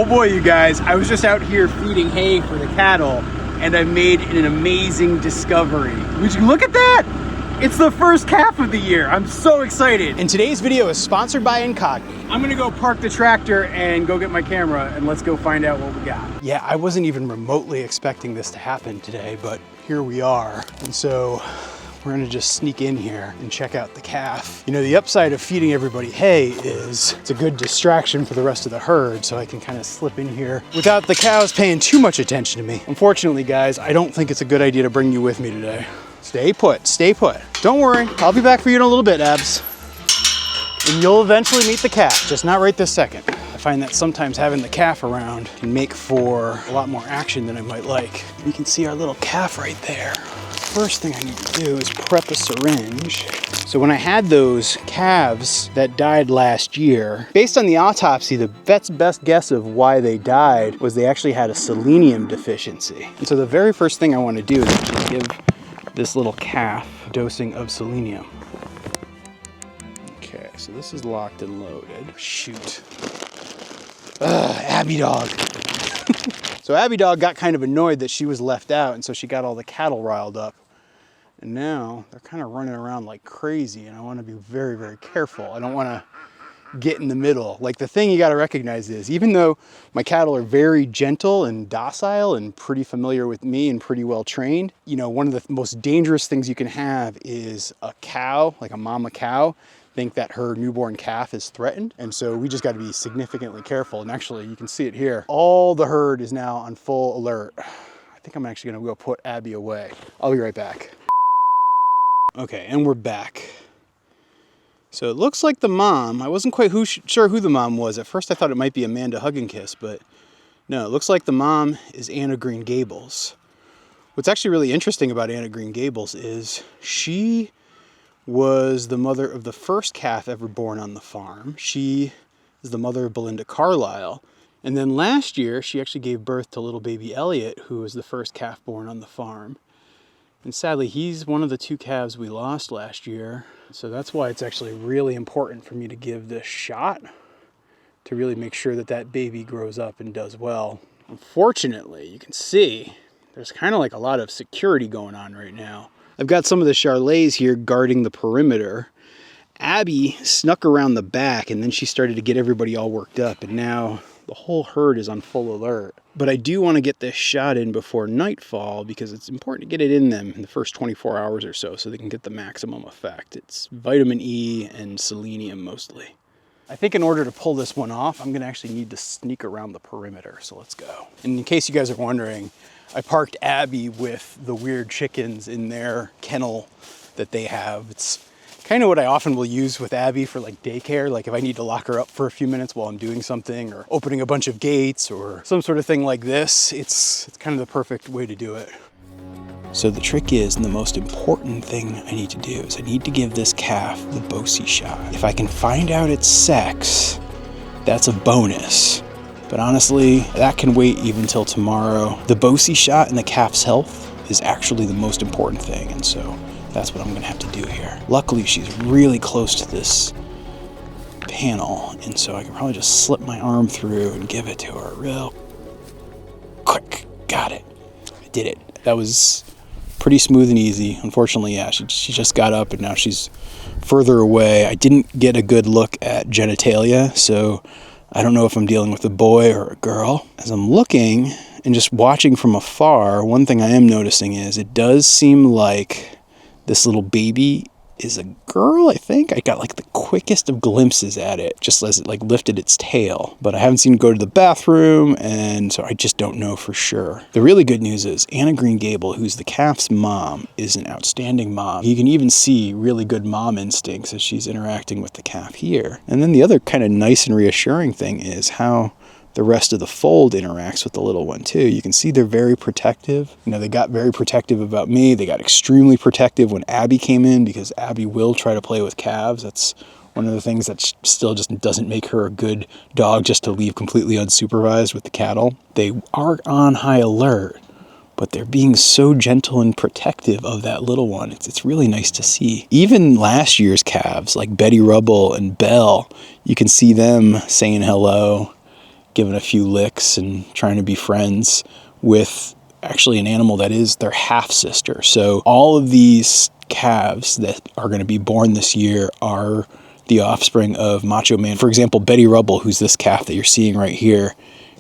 Oh boy, you guys, I was just out here feeding hay for the cattle and I made an amazing discovery. Would you look at that? It's the first calf of the year. I'm so excited. And today's video is sponsored by Incogni. I'm gonna go park the tractor and go get my camera and let's go find out what we got. Yeah, I wasn't even remotely expecting this to happen today, but here we are. And so we're gonna just sneak in here and check out the calf. You know, the upside of feeding everybody hay is it's a good distraction for the rest of the herd, so I can kind of slip in here without the cows paying too much attention to me. Unfortunately, guys, I don't think it's a good idea to bring you with me today. Stay put, stay put. Don't worry, I'll be back for you in a little bit, Abs. And you'll eventually meet the calf, just not right this second. I find that sometimes having the calf around can make for a lot more action than I might like. You can see our little calf right there. First thing I need to do is prep a syringe. So when I had those calves that died last year, based on the autopsy, the vet's best guess of why they died was they actually had a selenium deficiency. And so the very first thing I want to do is actually give this little calf a dosing of selenium. Okay, so this is locked and loaded. Shoot. Ugh, Abby dog. So Abby dog got kind of annoyed that she was left out, and so she got all the cattle riled up. And now they're kind of running around like crazy, and I want to be very, very careful. I don't want to get in the middle. Like, the thing you got to recognize is, even though my cattle are very gentle and docile and pretty familiar with me and pretty well trained, you know, one of the most dangerous things you can have is a cow, like a mama cow, think that her newborn calf is threatened. And so we just got to be significantly careful. And actually, you can see it here. All the herd is now on full alert. I think I'm actually going to go put Abby away. I'll be right back. Okay, and we're back. So it looks like the mom, I wasn't quite sure who the mom was. At first I thought it might be Amanda Hugginkiss, but no, it looks like the mom is Anna Green Gables. What's actually really interesting about Anna Green Gables is she was the mother of the first calf ever born on the farm. She is the mother of Belinda Carlisle. And then last year, she actually gave birth to little baby Elliot, who was the first calf born on the farm. And sadly, he's one of the two calves we lost last year. So that's why it's actually really important for me to give this shot to really make sure that that baby grows up and does well. Unfortunately, you can see there's kind of like a lot of security going on right now. I've got some of the Charolais here guarding the perimeter. Abby snuck around the back and then she started to get everybody all worked up, and now the whole herd is on full alert. But I do want to get this shot in before nightfall because it's important to get it in them in the first 24 hours or so they can get the maximum effect. It's vitamin E and selenium mostly. I think in order to pull this one off, I'm going to actually need to sneak around the perimeter. So let's go. And in case you guys are wondering, I parked Abby with the weird chickens in their kennel that they have. It's kind of what I often will use with Abby for like daycare. Like if I need to lock her up for a few minutes while I'm doing something or opening a bunch of gates or some sort of thing like this, it's kind of the perfect way to do it. So the trick is, and the most important thing I need to do is I need to give this calf the Bosie shot. If I can find out its sex, that's a bonus. But honestly, that can wait even till tomorrow. The Bosie shot and the calf's health is actually the most important thing. And so that's what I'm gonna have to do here. Luckily, she's really close to this panel, and so I can probably just slip my arm through and give it to her real quick. Got it. I did it. That was pretty smooth and easy. Unfortunately, yeah, she just got up and now she's further away. I didn't get a good look at genitalia, so I don't know if I'm dealing with a boy or a girl. As I'm looking and just watching from afar, one thing I am noticing is it does seem like this little baby is a girl, I think. I got like the quickest of glimpses at it just as it like lifted its tail, but I haven't seen it go to the bathroom, and so I just don't know for sure. The really good news is Anna Green Gable, who's the calf's mom, is an outstanding mom. You can even see really good mom instincts as she's interacting with the calf here. And then the other kind of nice and reassuring thing is how the rest of the fold interacts with the little one too. You can see they're very protective. You know, they got very protective about me. They got extremely protective when Abby came in, because Abby will try to play with calves. That's one of the things that still just doesn't make her a good dog, just to leave completely unsupervised with the cattle. They are on high alert, but they're being so gentle and protective of that little one. It's really nice to see. Even last year's calves, like Betty Rubble and Belle, you can see them saying hello. giving a few licks and trying to be friends with actually an animal that is their half sister. So all of these calves that are going to be born this year are the offspring of Macho Man. For example, Betty Rubble, who's this calf that you're seeing right here,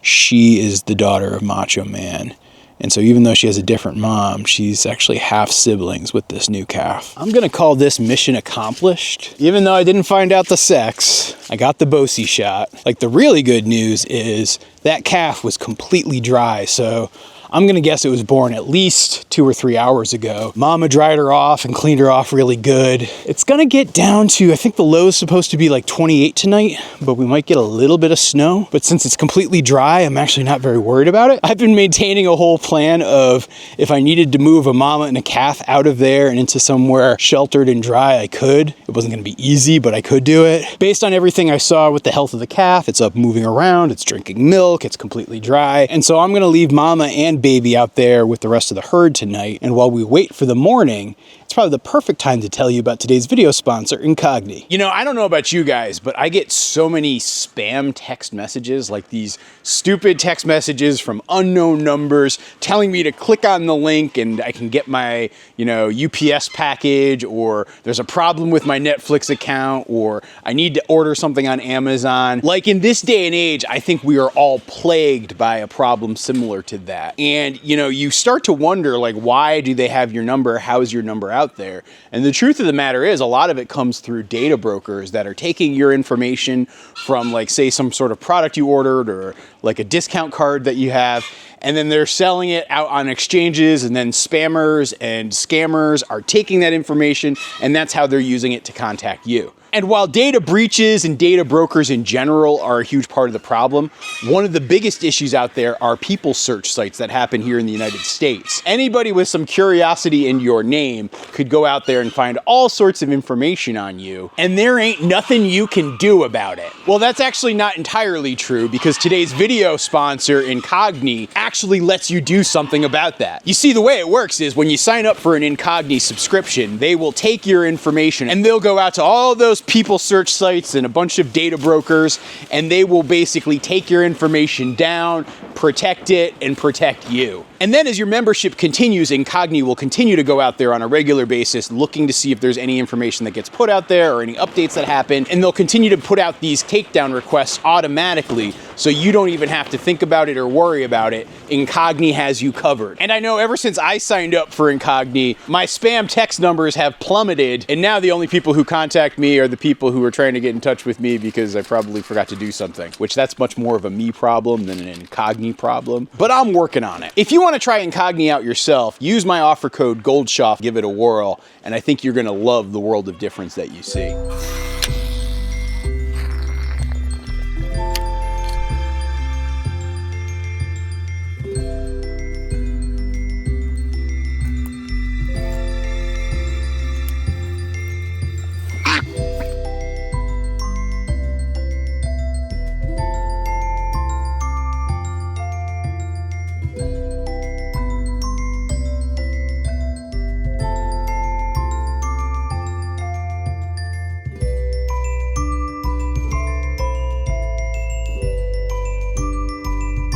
she is the daughter of Macho Man. And so even though she has a different mom, she's actually half siblings with this new calf. I'm gonna call this mission accomplished. Even though I didn't find out the sex, I got the Bosie shot. Like, the really good news is that calf was completely dry, so I'm gonna guess it was born at least 2 or 3 hours ago. Mama dried her off and cleaned her off really good. It's gonna get down to, I think the low is supposed to be like 28 tonight, but we might get a little bit of snow. But since it's completely dry, I'm actually not very worried about it. I've been maintaining a whole plan of if I needed to move a mama and a calf out of there and into somewhere sheltered and dry, I could. It wasn't gonna be easy, but I could do it. Based on everything I saw with the health of the calf, it's up moving around, it's drinking milk, it's completely dry. And so I'm gonna leave mama and baby out there with the rest of the herd tonight. And while we wait for the morning, it's probably the perfect time to tell you about today's video sponsor, Incogni. You know, I don't know about you guys, but I get so many spam text messages, like these stupid text messages from unknown numbers telling me to click on the link and I can get my, UPS package, or there's a problem with my Netflix account, or I need to order something on Amazon. Like, in this day and age, I think we are all plagued by a problem similar to that. And, you start to wonder, like, why do they have your number? How is your number out there? And the truth of the matter is, a lot of it comes through data brokers that are taking your information from, like, say, some sort of product you ordered, or like a discount card that you have, and then they're selling it out on exchanges, and then spammers and scammers are taking that information, and that's how they're using it to contact you. And while data breaches and data brokers in general are a huge part of the problem, one of the biggest issues out there are people search sites that happen here in the United States. Anybody with some curiosity in your name could go out there and find all sorts of information on you, and there ain't nothing you can do about it. Well, that's actually not entirely true, because today's video sponsor, Incogni, actually lets you do something about that. You see, the way it works is when you sign up for an Incogni subscription, they will take your information and they'll go out to all those people search sites and a bunch of data brokers, and they will basically take your information down, protect it, and protect you. And then as your membership continues, Incogni will continue to go out there on a regular basis looking to see if there's any information that gets put out there or any updates that happen, and they'll continue to put out these takedown requests automatically, so you don't even have to think about it or worry about it. Incogni has you covered. And I know ever since I signed up for Incogni, my spam text numbers have plummeted, and now the only people who contact me are the people who are trying to get in touch with me because I probably forgot to do something, which that's much more of a me problem than an Incogni problem, but I'm working on it. If you want to try Incogni out yourself, use my offer code GOLDSCHOFF, give it a whirl, and I think you're gonna love the world of difference that you see.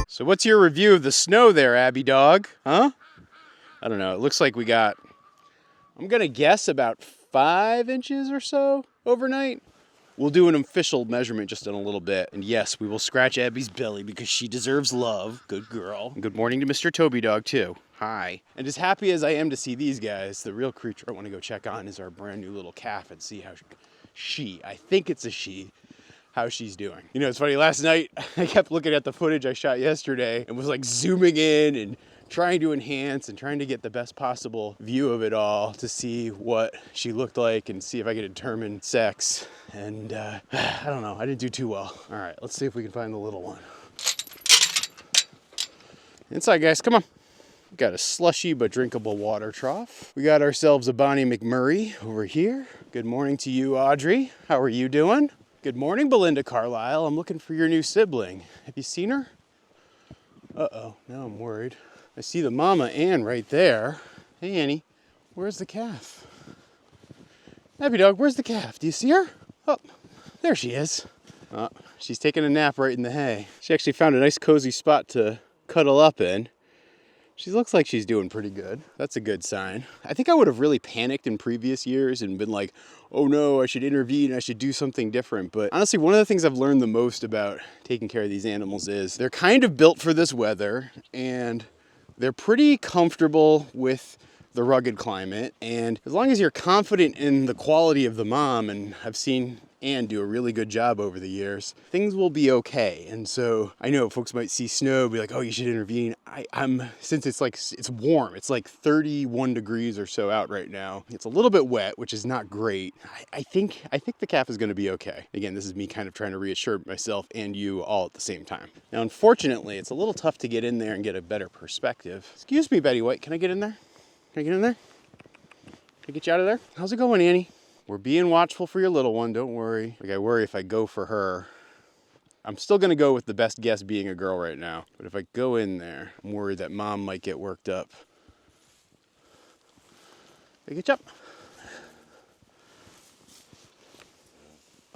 So what's your review of the snow there, Abby dog? Huh? I don't know. It looks like we got, I'm gonna guess, about 5 inches or so overnight. We'll do an official measurement just in a little bit. And yes, we will scratch Abby's belly because she deserves love. Good girl. Good morning to Mr. Toby Dog too. Hi. And as happy as I am to see these guys, the real creature I want to go check on is our brand new little calf and see how I think it's a she, how she's doing. You know, it's funny, last night I kept looking at the footage I shot yesterday and was like zooming in and trying to enhance and trying to get the best possible view of it all to see what she looked like and see if I could determine sex. And I don't know, I didn't do too well. All right, let's see if we can find the little one. Inside, guys, come on. We got a slushy but drinkable water trough. We got ourselves a Bonnie McMurray over here. Good morning to you, Audrey. How are you doing? Good morning, Belinda Carlisle. I'm looking for your new sibling. Have you seen her? Uh-oh, now I'm worried. I see the mama Ann right there. Hey, Annie, where's the calf? Happy dog, where's the calf? Do you see her? Oh, there she is. She's taking a nap right in the hay. She actually found a nice cozy spot to cuddle up in. She looks like she's doing pretty good. That's a good sign. I think I would have really panicked in previous years and been like, oh no, I should intervene, I should do something different. But honestly, one of the things I've learned the most about taking care of these animals is they're kind of built for this weather and they're pretty comfortable with the rugged climate. And as long as you're confident in the quality of the mom, and I've seen Anne do a really good job over the years, things will be okay. And so I know folks might see snow, be like, oh, you should intervene. Since it's warm, it's like 31 degrees or so out right now. It's a little bit wet, which is not great. I think the calf is gonna be okay. Again, this is me kind of trying to reassure myself and you all at the same time. Now, unfortunately, it's a little tough to get in there and get a better perspective. Excuse me, Betty White, can I get in there? Can I get in there? Can I get you out of there? How's it going, Annie? We're being watchful for your little one, don't worry. Like, I worry if I go for her. I'm still gonna go with the best guess being a girl right now. But if I go in there, I'm worried that mom might get worked up. Hey, get you up.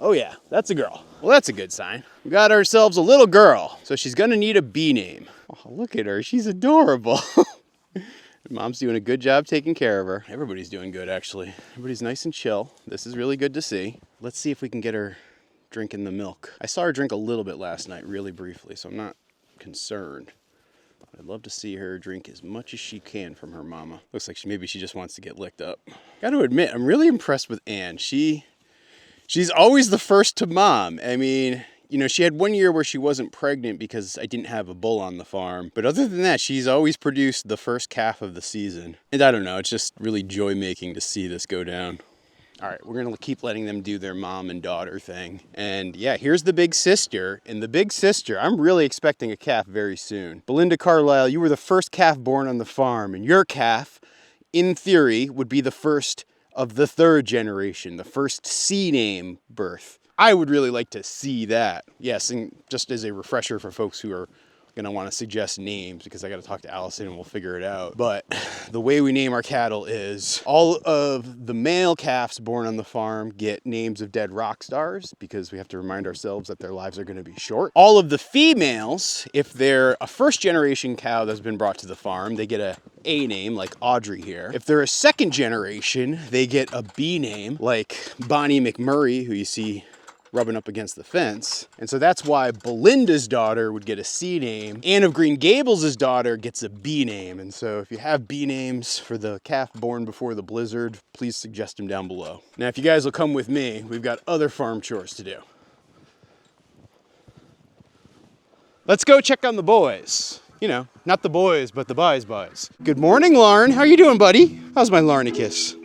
Oh yeah, that's a girl. Well, that's a good sign. We got ourselves a little girl. So she's gonna need a B name. Oh, look at her, she's adorable. Mom's doing a good job taking care of her. Everybody's doing good, actually. Everybody's nice and chill. This is really good to see. Let's see if we can get her drinking the milk. I saw her drink a little bit last night, really briefly, so I'm not concerned. I'd love to see her drink as much as she can from her mama. Looks like maybe she just wants to get licked up. Got to admit, I'm really impressed with Anne. She's always the first to mom. I mean, you know, she had 1 year where she wasn't pregnant because I didn't have a bull on the farm. But other than that, she's always produced the first calf of the season. And I don't know, it's just really joy-making to see this go down. All right, we're gonna keep letting them do their mom and daughter thing. And yeah, here's the big sister. And the big sister, I'm really expecting a calf very soon. Belinda Carlisle, you were the first calf born on the farm. And your calf, in theory, would be the first of the third generation, the first C name birth. I would really like to see that. Yes, and just as a refresher for folks who are gonna wanna suggest names, because I gotta talk to Allison and we'll figure it out. But the way we name our cattle is all of the male calves born on the farm get names of dead rock stars, because we have to remind ourselves that their lives are gonna be short. All of the females, if they're a first generation cow that's been brought to the farm, they get a A name, like Audrey here. If they're a second generation, they get a B name, like Bonnie McMurray, who you see rubbing up against the fence. And so that's why Belinda's daughter would get a C name. Anne of Green Gables' daughter gets a B name. And so if you have B names for the calf born before the blizzard, please suggest them down below. Now, if you guys will come with me, we've got other farm chores to do. Let's go check on the boys. You know, not the boys, but the boys. Good morning, Lauren. How you doing, buddy? How's my Larnicus?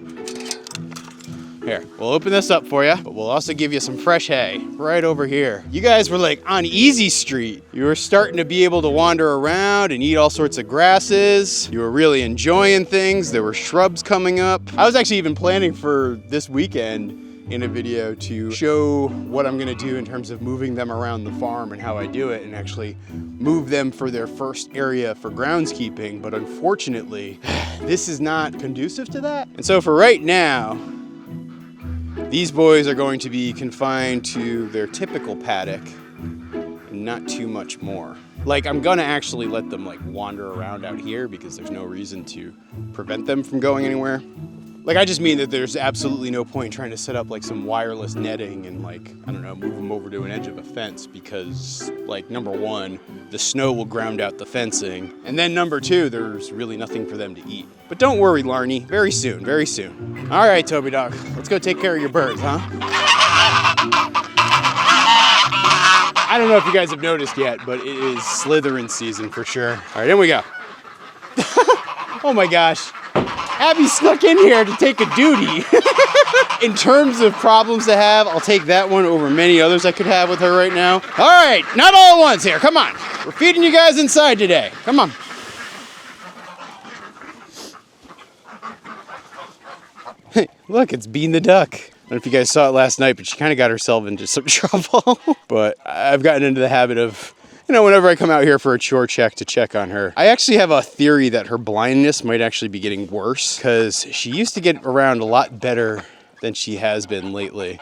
Here, we'll open this up for you, but we'll also give you some fresh hay right over here. You guys were like on Easy Street. You were starting to be able to wander around and eat all sorts of grasses. You were really enjoying things. There were shrubs coming up. I was actually even planning for this weekend in a video to show what I'm gonna do in terms of moving them around the farm and how I do it, and actually move them for their first area for groundskeeping. But unfortunately, this is not conducive to that. And so for right now, these boys are going to be confined to their typical paddock and not too much more. Like, I'm gonna actually let them like wander around out here because there's no reason to prevent them from going anywhere. Like, I just mean that there's absolutely no point trying to set up like some wireless netting and like, I don't know, move them over to an edge of a fence because, like, number one, the snow will ground out the fencing. And then number two, there's really nothing for them to eat. But don't worry, Larnie, very soon, very soon. All right, Toby Dog, let's go take care of your birds, huh? I don't know if you guys have noticed yet, but it is Slytherin season for sure. All right, in we go. Oh my gosh. Abby snuck in here to take a duty. In terms of problems to have, I'll take that one over many others I could have with her right now. All right, not all at once here, come on. We're feeding you guys inside today, come on. Hey, look, it's Bean the Duck. I don't know if you guys saw it last night, but she kind of got herself into some trouble. But I've gotten into the habit of, you know, whenever I come out here for a chore check to check on her, I actually have a theory that her blindness might actually be getting worse, because she used to get around a lot better than she has been lately.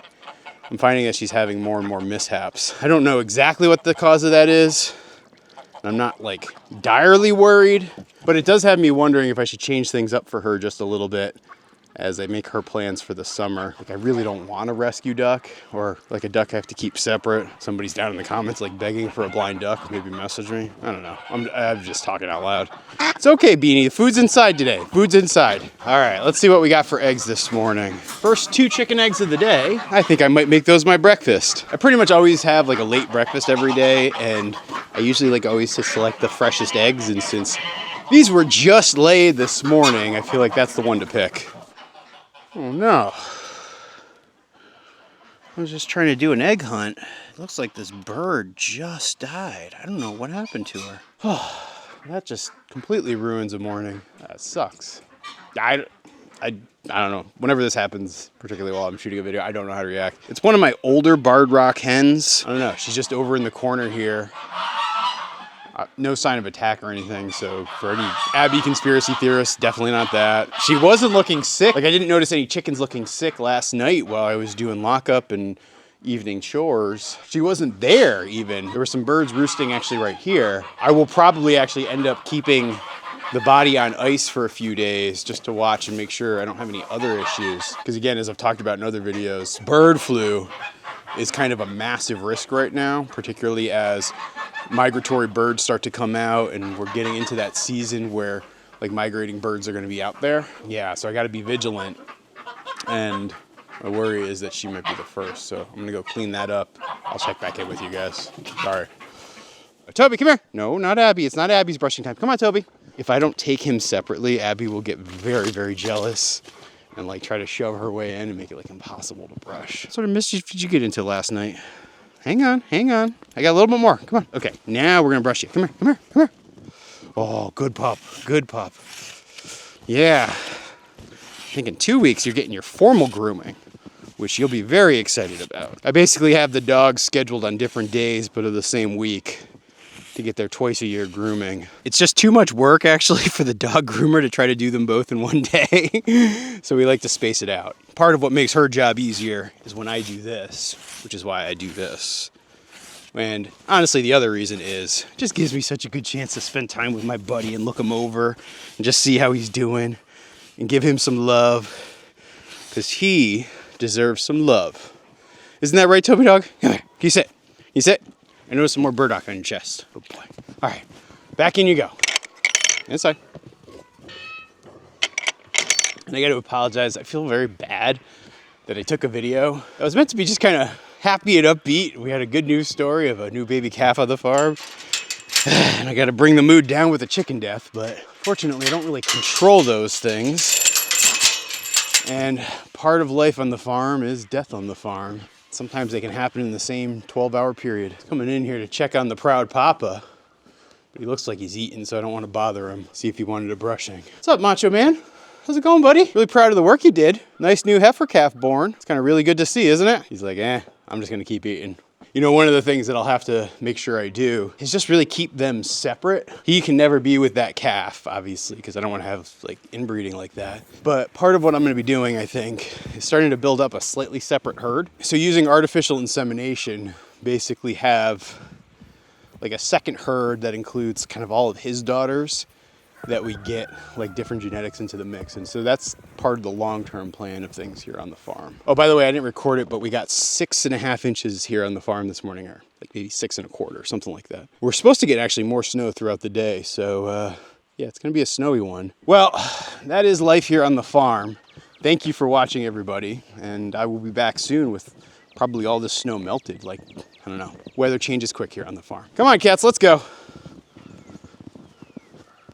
I'm finding that she's having more and more mishaps. I don't know exactly what the cause of that is. I'm not like direly worried, but it does have me wondering if I should change things up for her just a little bit as I make her plans for the summer. Like, I really don't want a rescue duck, or like a duck I have to keep separate. Somebody's down in the comments like begging for a blind duck, maybe message me. I don't know. I'm just talking out loud. It's okay, Beanie. The food's inside today. Food's inside. All right, let's see what we got for eggs this morning. First 2 chicken eggs of the day. I think I might make those my breakfast. I pretty much always have like a late breakfast every day, and I usually like always to select the freshest eggs, and since these were just laid this morning, I feel like that's the one to pick. Oh no. I was just trying to do an egg hunt. It looks like this bird just died. I don't know what happened to her. Oh, that just completely ruins a morning. That sucks. I don't know. Whenever this happens, particularly while I'm shooting a video, I don't know how to react. It's one of my older barred rock hens. I don't know. She's just over in the corner here. No sign of attack or anything, so for any Abby conspiracy theorists, definitely not that. She wasn't looking sick. Like, I didn't notice any chickens looking sick last night while I was doing lockup and evening chores. She wasn't there even. There were some birds roosting actually right here. I will probably actually end up keeping the body on ice for a few days just to watch and make sure I don't have any other issues. Because again, as I've talked about in other videos, bird flu is kind of a massive risk right now, particularly as migratory birds start to come out and we're getting into that season where like migrating birds are going to be out there. Yeah, so I got to be vigilant, and my worry is that she might be the first, so I'm going to go clean that up. I'll check back in with you guys. Sorry. Toby, come here. No, not Abby. It's not Abby's brushing time. Come on, Toby. If I don't take him separately, Abby will get very, very jealous and like try to shove her way in and make it like impossible to brush. What sort of mischief did you get into last night? Hang on, hang on. I got a little bit more. Come on. Okay, now we're gonna brush you. Come here, come here, come here. Oh, good pup, good pup. Yeah. I think in 2 weeks you're getting your formal grooming, which you'll be very excited about. I basically have the dogs scheduled on different days, but of the same week, to get their twice a year grooming. It's just too much work actually for the dog groomer to try to do them both in one day. So we like to space it out. Part of what makes her job easier is when I do this, which is why I do this. And honestly, the other reason is it just gives me such a good chance to spend time with my buddy and look him over and just see how he's doing and give him some love, because he deserves some love. Isn't that right, Toby dog? Come here. Can you sit? Can you sit? I noticed some more burdock on your chest. Oh boy. All right, back in you go. Inside. And I got to apologize. I feel very bad that I took a video. I was meant to be just kind of happy and upbeat. We had a good news story of a new baby calf on the farm. And I got to bring the mood down with a chicken death, but fortunately I don't really control those things. And part of life on the farm is death on the farm. Sometimes they can happen in the same 12-hour period. Coming in here to check on the proud papa, but he looks like he's eating, so I don't want to bother him. See if he wanted a brushing. What's up, Macho Man? How's it going, buddy? Really proud of the work you did. Nice new heifer calf born. It's kind of really good to see, isn't it? He's like, I'm just gonna keep eating. You know, one of the things that I'll have to make sure I do is just really keep them separate. He can never be with that calf, obviously, because I don't want to have like inbreeding like that. But part of what I'm going to be doing, I think, is starting to build up a slightly separate herd. So using artificial insemination, basically have like a second herd that includes kind of all of his daughters, that we get like different genetics into the mix. And so that's part of the long-term plan of things here on the farm. Oh, by the way, I didn't record it, but we got 6.5 inches here on the farm this morning, or like maybe 6.25, something like that. We're supposed to get actually more snow throughout the day. So yeah, it's gonna be a snowy one. Well, that is life here on the farm. Thank you for watching, everybody. And I will be back soon with probably all this snow melted. Like, I don't know, weather changes quick here on the farm. Come on, cats, let's go.